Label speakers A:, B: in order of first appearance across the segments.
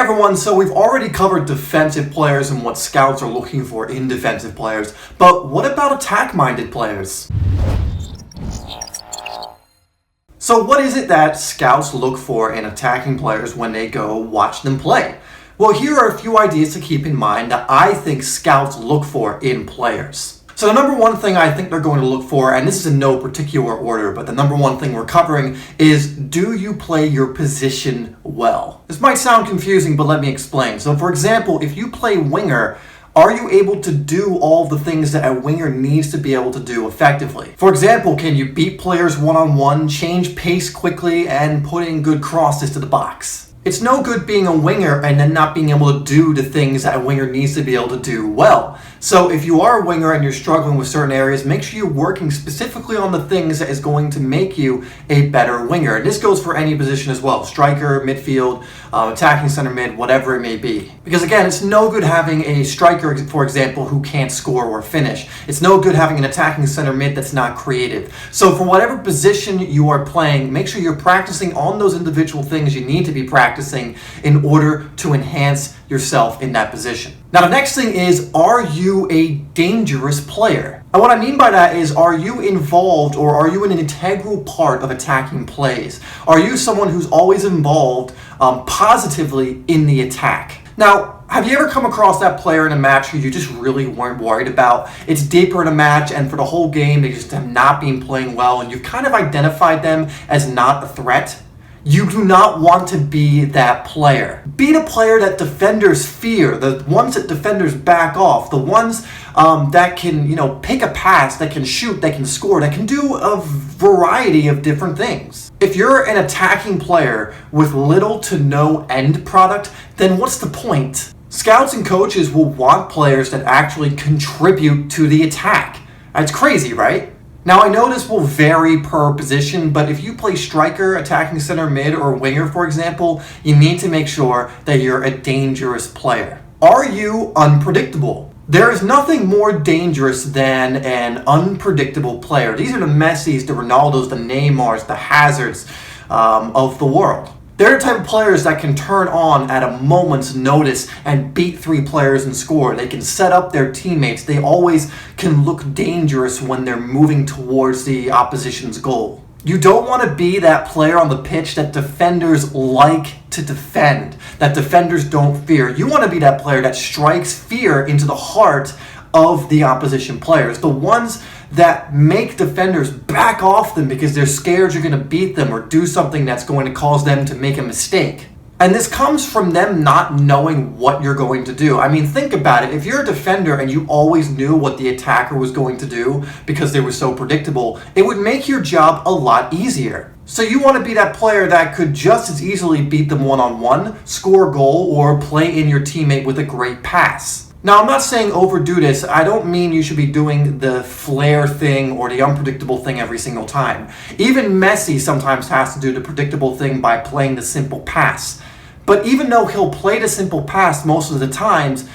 A: everyone, so we've already covered defensive players and what scouts are looking for in defensive players, but what about attack-minded players? So what is it that scouts look for in attacking players when they go watch them play? Well, here are a few ideas to keep in mind that I think scouts look for in players. So the number one thing I think they're going to look for, and this is in no particular order, but the number one thing we're covering is, do you play your position well? This might sound confusing, but let me explain. So for example, if you play winger, are you able to do all the things that a winger needs to be able to do effectively? For example, can you beat players one-on-one, change pace quickly, and put in good crosses to the box? It's no good being a winger and then not being able to do the things that a winger needs to be able to do well. So if you are a winger and you're struggling with certain areas, make sure you're working specifically on the things that is going to make you a better winger. And this goes for any position as well. Striker, midfield, attacking center mid, whatever it may be. Because again, it's no good having a striker, for example, who can't score or finish. It's no good having an attacking center mid that's not creative. So for whatever position you are playing, make sure you're practicing on those individual things you need to be practicing in order to enhance yourself in that position. Now the next thing is, are you a dangerous player? And what I mean by that is, are you involved or are you an integral part of attacking plays? Are you someone who's always involved positively in the attack? Now, have you ever come across that player in a match who you just really weren't worried about? It's deeper in a match, and for the whole game they just have not been playing well, and you've kind of identified them as not a threat? You do not want to be that player. Be the player that defenders fear, the ones that defenders back off, the ones that can, pick a pass, that can shoot, that can score, that can do a variety of different things. If you're an attacking player with little to no end product, then what's the point? Scouts and coaches will want players that actually contribute to the attack. That's crazy, right? Now, I know this will vary per position, but if you play striker, attacking center mid, or winger, for example, you need to make sure that you're a dangerous player. Are you unpredictable? There is nothing more dangerous than an unpredictable player. These are the Messis, the Ronaldos, the Neymars, the Hazards of the world. They're the type of players that can turn on at a moment's notice and beat 3 players and score. They can set up their teammates. They always can look dangerous when they're moving towards the opposition's goal. You don't want to be that player on the pitch that defenders like to defend, that defenders don't fear. You want to be that player that strikes fear into the heart of the opposition players, the ones that make defenders back off them because they're scared you're going to beat them or do something that's going to cause them to make a mistake. And this comes from them not knowing what you're going to do. I mean, think about it. If you're a defender and you always knew what the attacker was going to do because they were so predictable, it would make your job a lot easier. So you want to be that player that could just as easily beat them one-on-one, score a goal, or play in your teammate with a great pass. Now, I'm not saying overdo this. I don't mean you should be doing the flair thing or the unpredictable thing every single time. Even Messi sometimes has to do the predictable thing by playing the simple pass. But even though he'll play the simple pass most of the times,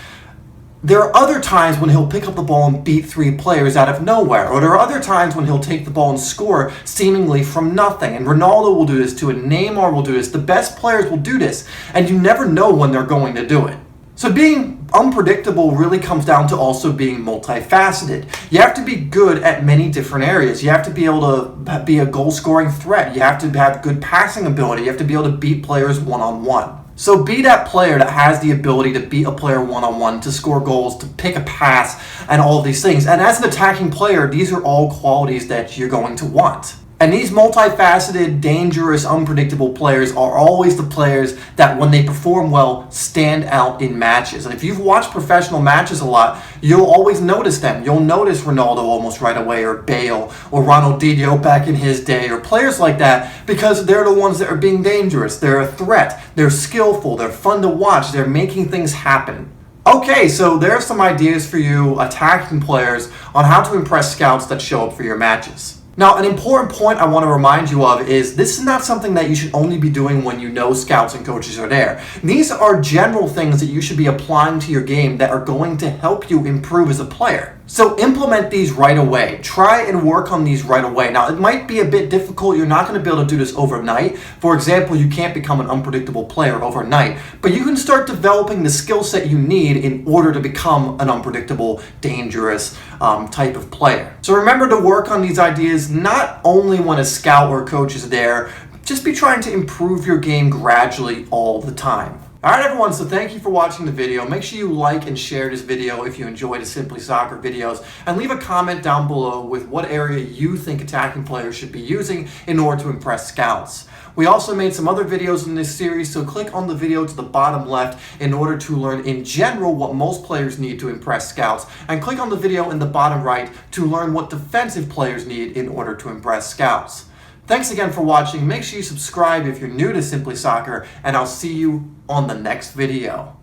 A: there are other times when he'll pick up the ball and beat 3 players out of nowhere. Or there are other times when he'll take the ball and score seemingly from nothing. And Ronaldo will do this too, and Neymar will do this. The best players will do this, and you never know when they're going to do it. So being unpredictable really comes down to also being multifaceted. You have to be good at many different areas. You have to be able to be a goal-scoring threat. You have to have good passing ability. You have to be able to beat players one-on-one. So be that player that has the ability to beat a player one-on-one, to score goals, to pick a pass, and all of these things. And as an attacking player, these are all qualities that you're going to want. And these multifaceted, dangerous, unpredictable players are always the players that, when they perform well, stand out in matches. And if you've watched professional matches a lot, you'll always notice them. You'll notice Ronaldo almost right away, or Bale, or Ronaldinho back in his day, or players like that, because they're the ones that are being dangerous. They're a threat. They're skillful. They're fun to watch. They're making things happen. Okay, so there are some ideas for you attacking players on how to impress scouts that show up for your matches. Now, an important point I want to remind you of is this is not something that you should only be doing when you know scouts and coaches are there. These are general things that you should be applying to your game that are going to help you improve as a player. So implement these right away. Try and work on these right away. Now, it might be a bit difficult. You're not going to be able to do this overnight. For example, you can't become an unpredictable player overnight, but you can start developing the skill set you need in order to become an unpredictable, dangerous type of player. So remember to work on these ideas not only when a scout or coach is there, just be trying to improve your game gradually all the time. Alright everyone, so thank you for watching the video. Make sure you like and share this video if you enjoy the Simply Soccer videos, and leave a comment down below with what area you think attacking players should be using in order to impress scouts. We also made some other videos in this series, so click on the video to the bottom left in order to learn in general what most players need to impress scouts, and click on the video in the bottom right to learn what defensive players need in order to impress scouts. Thanks again for watching. Make sure you subscribe if you're new to Simply Soccer, and I'll see you on the next video.